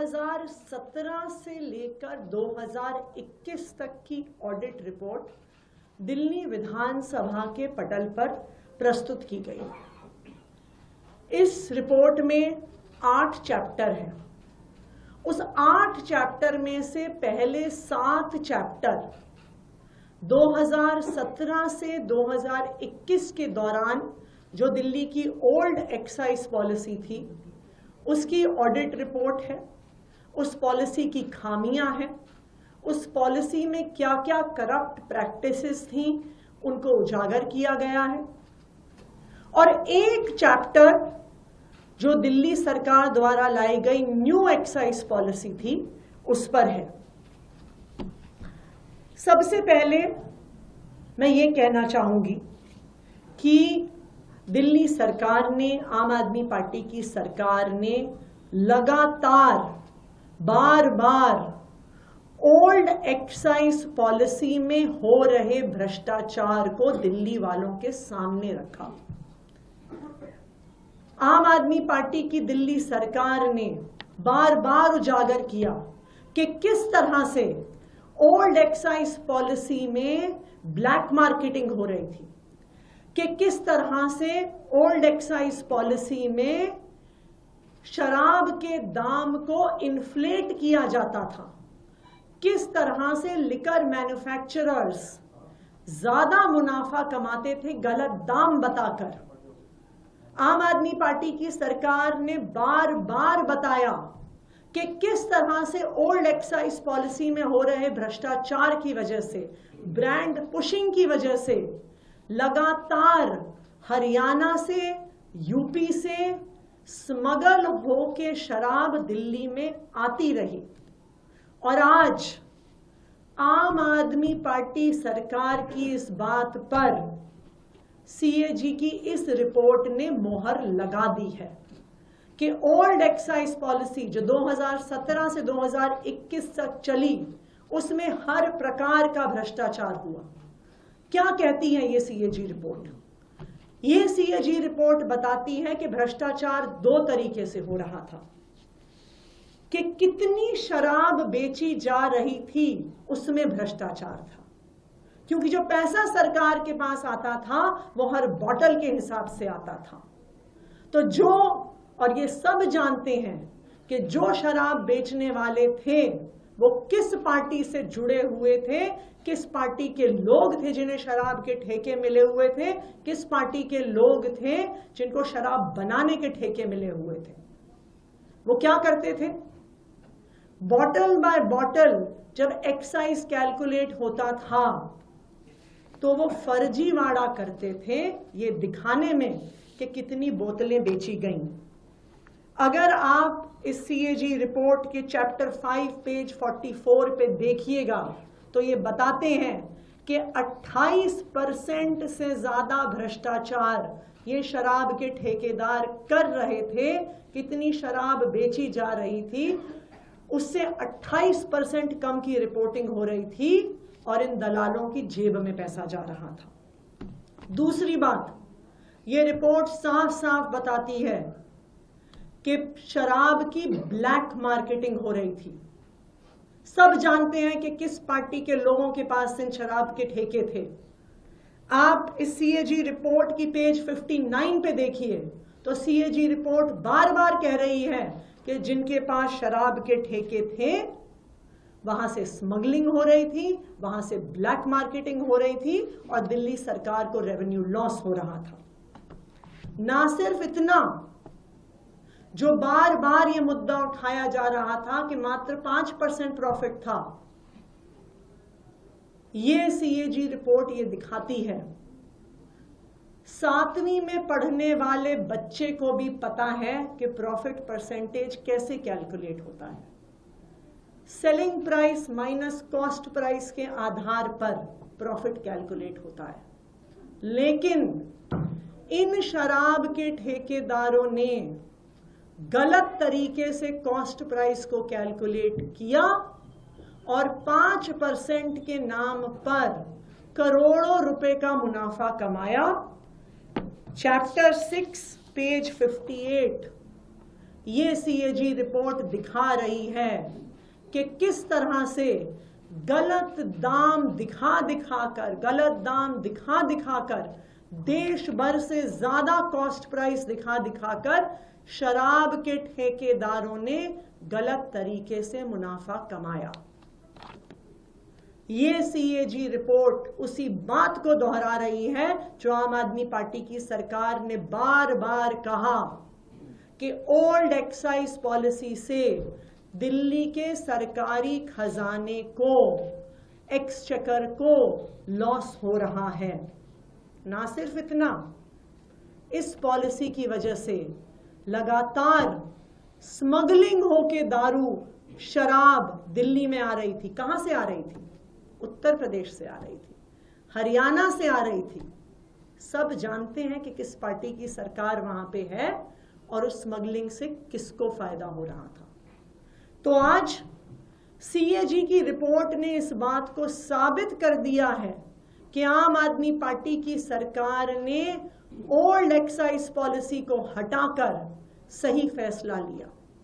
2017 से लेकर 2021 तक की ऑडिट रिपोर्ट दिल्ली विधानसभा के पटल पर प्रस्तुत की गई। इस रिपोर्ट में 8 चैप्टर हैं। उस 8 चैप्टर में से पहले 7 चैप्टर 2017 से 2021 के दौरान जो दिल्ली की ओल्ड एक्साइज पॉलिसी थी उसकी ऑडिट रिपोर्ट है। उस पॉलिसी की खामियां हैं, उस पॉलिसी में क्या क्या करप्ट प्रैक्टिसेस थी उनको उजागर किया गया है। और एक चैप्टर जो दिल्ली सरकार द्वारा लाई गई न्यू एक्साइज पॉलिसी थी उस पर है। सबसे पहले मैं ये कहना चाहूंगी कि दिल्ली सरकार ने, आम आदमी पार्टी की सरकार ने लगातार बार बार ओल्ड एक्साइज पॉलिसी में हो रहे भ्रष्टाचार को दिल्ली वालों के सामने रखा। आम आदमी पार्टी की दिल्ली सरकार ने बार बार उजागर किया कि किस तरह से ओल्ड एक्साइज पॉलिसी में ब्लैक मार्केटिंग हो रही थी, कि किस तरह से ओल्ड एक्साइज पॉलिसी में शराब के दाम को इन्फ्लेट किया जाता था, किस तरह से लिकर मैन्युफैक्चरर्स ज्यादा मुनाफा कमाते थे गलत दाम बताकर। आम आदमी पार्टी की सरकार ने बार बार बताया कि किस तरह से ओल्ड एक्साइज पॉलिसी में हो रहे भ्रष्टाचार की वजह से, ब्रांड पुशिंग की वजह से लगातार हरियाणा से, यूपी से स्मगल होके शराब दिल्ली में आती रही। और आज आम आदमी पार्टी सरकार की इस बात पर सीएजी की इस रिपोर्ट ने मोहर लगा दी है कि ओल्ड एक्साइज पॉलिसी जो 2017 से 2021 तक चली उसमें हर प्रकार का भ्रष्टाचार हुआ। क्या कहती है ये सीएजी रिपोर्ट? ये सीएजी रिपोर्ट बताती है कि भ्रष्टाचार 2 तरीके से हो रहा था, कि कितनी शराब बेची जा रही थी उसमें भ्रष्टाचार था, क्योंकि जो पैसा सरकार के पास आता था वो हर बॉटल के हिसाब से आता था। तो जो, और ये सब जानते हैं कि जो शराब बेचने वाले थे वो किस पार्टी से जुड़े हुए थे, किस पार्टी के लोग थे जिन्हें शराब के ठेके मिले हुए थे, किस पार्टी के लोग थे जिनको शराब बनाने के ठेके मिले हुए थे। वो क्या करते थे? बॉटल बाय बॉटल जब एक्साइज कैलकुलेट होता था तो वो फर्जीवाड़ा करते थे ये दिखाने में कि कितनी बोतलें बेची गईं। अगर आप इस सीएजी रिपोर्ट के चैप्टर 5 पेज 44 पे देखिएगा तो ये बताते हैं कि 28% से ज्यादा भ्रष्टाचार ये शराब के ठेकेदार कर रहे थे। कितनी शराब बेची जा रही थी उससे 28% कम की रिपोर्टिंग हो रही थी और इन दलालों की जेब में पैसा जा रहा था। दूसरी बात, ये रिपोर्ट साफ साफ बताती है कि शराब की ब्लैक मार्केटिंग हो रही थी। सब जानते हैं कि किस पार्टी के लोगों के पास इन शराब के ठेके थे। आप इस सीएजी रिपोर्ट की पेज 59 पे देखिए तो सीएजी रिपोर्ट बार बार कह रही है कि जिनके पास शराब के ठेके थे वहां से स्मगलिंग हो रही थी, वहां से ब्लैक मार्केटिंग हो रही थी और दिल्ली सरकार को रेवेन्यू लॉस हो रहा था। ना सिर्फ इतना, जो बार बार ये मुद्दा उठाया जा रहा था कि मात्र 5% प्रॉफिट था, ये सीएजी रिपोर्ट ये दिखाती है 7वीं में पढ़ने वाले बच्चे को भी पता है कि प्रॉफिट परसेंटेज कैसे कैलकुलेट होता है। Selling price minus cost price के आधार पर प्रॉफिट कैलकुलेट होता है। लेकिन इन शराब के ठेकेदारों ने गलत तरीके से कॉस्ट प्राइस को कैलकुलेट किया और 5% के नाम पर करोड़ों रुपए का मुनाफा कमाया। चैप्टर 6 पेज 58 ये सीएजी रिपोर्ट दिखा रही है कि किस तरह से गलत दाम दिखा दिखाकर देश भर से ज्यादा कॉस्ट प्राइस दिखाकर शराब के ठेकेदारों ने गलत तरीके से मुनाफा कमाया। ये सीएजी रिपोर्ट उसी बात को दोहरा रही है जो आम आदमी पार्टी की सरकार ने बार बार कहा कि ओल्ड एक्साइज पॉलिसी से दिल्ली के सरकारी खजाने को, एक्सचेकर को लॉस हो रहा है। ना सिर्फ इतना, इस पॉलिसी की वजह से लगातार स्मगलिंग होके दारू, शराब दिल्ली में आ रही थी। कहां से आ रही थी? उत्तर प्रदेश से आ रही थी, हरियाणा से आ रही थी। सब जानते हैं कि किस पार्टी की सरकार वहां पे है और उस स्मगलिंग से किसको फायदा हो रहा था। तो आज सीएजी की रिपोर्ट ने इस बात को साबित कर दिया है कि आम आदमी पार्टी की सरकार ने ओल्ड एक्साइज पॉलिसी को हटाकर सही फैसला लिया।